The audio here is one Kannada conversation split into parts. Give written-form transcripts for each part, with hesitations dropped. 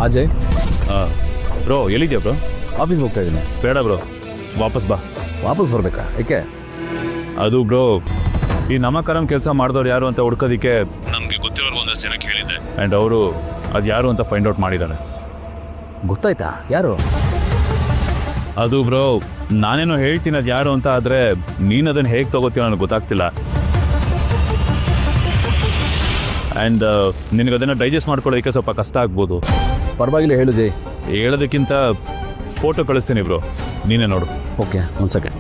ಅಜಯ್, ಬ್ರೋ ಎಲ್ಲಿದ್ಯಾ ಬ್ರೋ? ಆಫೀಸ್ಗೆ ಹೋಗ್ತಾ ಇದ್ದೀನಿ. ಬೇಡ ಬ್ರೋ, ವಾಪಸ್ ಬಾ. ವಾಪಸ್ ಬರಬೇಕಾ? ಏಕೆ? ಅದು ಬ್ರೋ, ಈ ನಮಕರಂ ಕೆಲಸ ಮಾಡಿದವ್ರು ಯಾರು ಅಂತ ಹುಡ್ಕೋದಿಕ್ಕೆ ನಮಗೆ ಗೊತ್ತಿರೋರು ಒಂದಷ್ಟು ಜನಕ್ಕೆ ಹೇಳಿದ್ದೆ. ಆ್ಯಂಡ್ ಅವರು ಅದು ಯಾರು ಅಂತ ಫೈಂಡ್ ಔಟ್ ಮಾಡಿದ್ದಾರೆ. ಗೊತ್ತಾಯ್ತಾ? ಯಾರು? ಅದು ಬ್ರೋ, ನಾನೇನೋ ಹೇಳ್ತೀನಿ ಅದು ಯಾರು ಅಂತ, ಆದರೆ ನೀನು ಅದನ್ನು ಹೇಗೆ ತಗೋತೀವ ನನಗೆ ಗೊತ್ತಾಗ್ತಿಲ್ಲ. ಆ್ಯಂಡ್ ನಿನಗೆ ಅದನ್ನು ಡೈಜೆಸ್ಟ್ ಮಾಡ್ಕೊಳ್ಳೋದಕ್ಕೆ ಸ್ವಲ್ಪ ಕಷ್ಟ ಆಗ್ಬೋದು. ಪರವಾಗಿಲ್ಲ, ಹೇಳು ಜೈ. ಹೇಳೋದಕ್ಕಿಂತ ಫೋಟೋ ಕಳಿಸ್ತೀನಿ ಬ್ರೋ, ನೀನೇ ನೋಡು. ಓಕೆ, ಒಂದು ಸೆಕೆಂಡ್.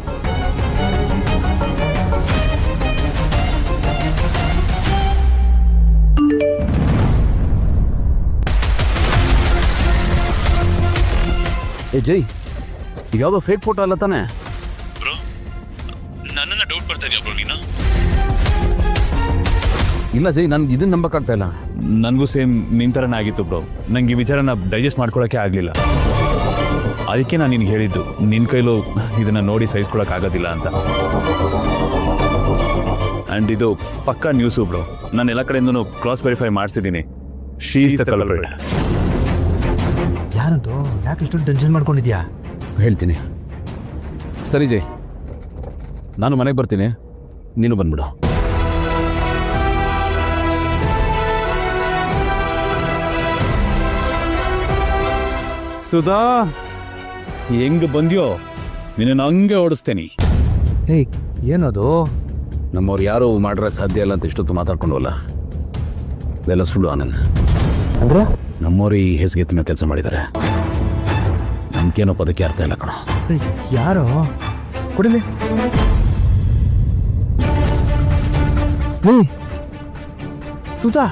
ಏ ಜೈ, ಯಾವುದೋ ಫೇಕ್ ಫೋಟೋ ಅಲ್ಲ ತಾನೆ? ಬ್ರೋ, ನನ್ನನ್ನು ಡೌಟ್ ಬರ್ತಾ ಇದೆಯಾ ಬ್ರೋ ನೀನು? ಇಲ್ಲ ಜೈ, ನನ್ಗೆ ಇದನ್ನ ನಂಬಕ್ಕಾಗ್ತಾ ಇಲ್ಲ. ನನಗೂ ಸೇಮ್ ನಿನ್ನ ಥರನೇ ಆಗಿತ್ತು ಬ್ರೋ. ನಂಗೆ ಈ ವಿಚಾರನ ಡೈಜೆಸ್ಟ್ ಮಾಡ್ಕೊಳ್ಳೋಕ್ಕೆ ಆಗಲಿಲ್ಲ. ಅದಕ್ಕೆ ನಾನು ನಿನಗೆ ಹೇಳಿದ್ದು, ನಿನ್ನ ಕೈಲೂ ಇದನ್ನು ನೋಡಿ ಸಹಿಸ್ಕೊಳ್ಳೋಕ್ಕಾಗೋದಿಲ್ಲ ಅಂತ. ಆ್ಯಂಡ್ ಇದು ಪಕ್ಕಾ ನ್ಯೂಸು ಬ್ರೋ. ನಾನು ಎಲ್ಲ ಕಡೆಯಿಂದನೂ ಕ್ರಾಸ್ ವೆರಿಫೈ ಮಾಡಿಸಿದ್ದೀನಿ. She is the culprit. ಯಾರಂತೂ ಯಾಕೆ ಇಷ್ಟೊಂದು ಟೆನ್ಷನ್ ಮಾಡ್ಕೊಂಡಿದ್ಯಾ? ಹೇಳ್ತೀನಿ. ಸರಿ ಜೈ, ನಾನು ಮನೆಗೆ ಬರ್ತೀನಿ, ನೀನು ಬಂದ್ಬಿಡು. ಸುಧಾ, ಹೆಂಗೆ ಬಂದ್ಯೋ ನಿನ್ನ ಹಂಗೆ ಓಡಿಸ್ತೇನೆ. ಏಯ್, ಏನದು? ನಮ್ಮವ್ರು ಯಾರೂ ಮಾಡಿರೋಕ್ಕೆ ಸಾಧ್ಯ ಇಲ್ಲ ಅಂತ ಇಷ್ಟೊತ್ತು ಮಾತಾಡ್ಕೊಂಡವಲ್ಲ, ಇದೆಲ್ಲ ಸುಳ್ಳು ಆನಂದ್. ಅಂದ್ರೆ ನಮ್ಮವ್ರು ಈ ಹೇಸಿಗೆತ್ತಿನ ಕೆಲಸ ಮಾಡಿದ್ದಾರೆ. ನಮ್ಗೇನೋ ಪದಕ್ಕೆ ಅರ್ಥ ಇಲ್ಲ ಕಣೋ. ಯಾರೋ ಕೊಡಿಲಿ. ಸುಧಾ,